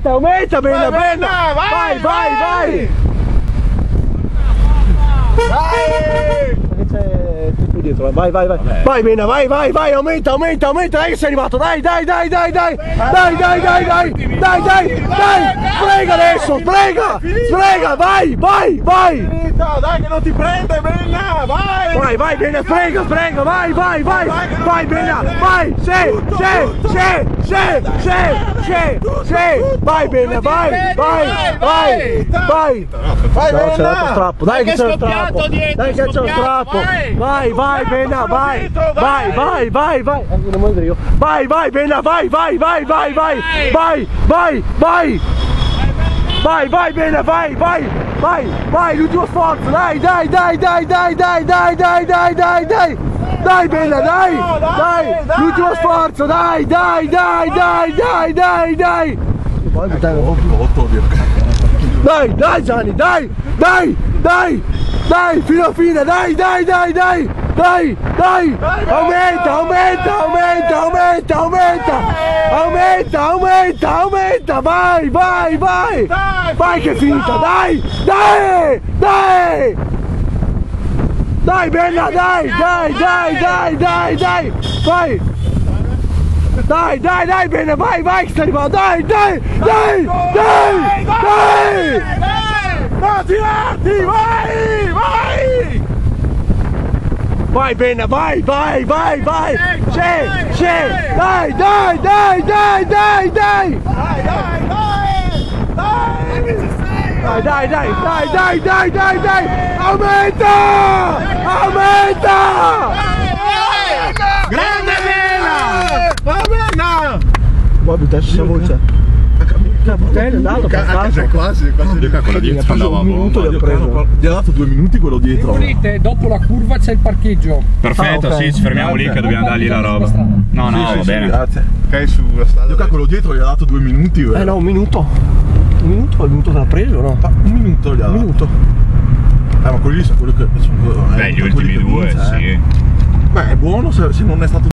aumenta, Benna, vai, vai! C'è tutto dietro, vai, Benna, vai, aumenta, dai che sei arrivato, dai, sprega adesso, sprega, vai! Dai che non ti prende, Benna, vai! Vai, Benna, sprega, vai, Benna, vai, sì, vai, Benna, vai, no, c'è l'altro strappo, dai che c'è lo strappo, vai, Benna, vai, non muovere io, vai, Benna, vai, Benna, vai, l'ultimo sforzo, dai, Benna, dai, l'ultimo sforzo, dai, dai, Gianni, dai, fino a fine, dai, aumenta, vai che è finita, dai, Benna, dai, Benna, vai, che sta arrivando, dai, non tirarti, vai, Benna, vai, c'è, dai, aumenta! Grande Benna! Vuoi buttarsi la voce? È andato quasi quello dietro andava un minuto, gli ha dato 2 minuti quello dietro. Dopo la curva c'è il parcheggio. Perfetto, sì, ci fermiamo lì che dobbiamo dargli la roba. No, va bene. Grazie. Ok, sulla strada. Quello dietro gli ha dato 2 minuti. No, un minuto. Il minuto te l'ha preso, no? Un minuto gli ha dato. Ma quelli lì sono quelli che... Beh, gli ultimi due, sì. Beh, è buono se non è stato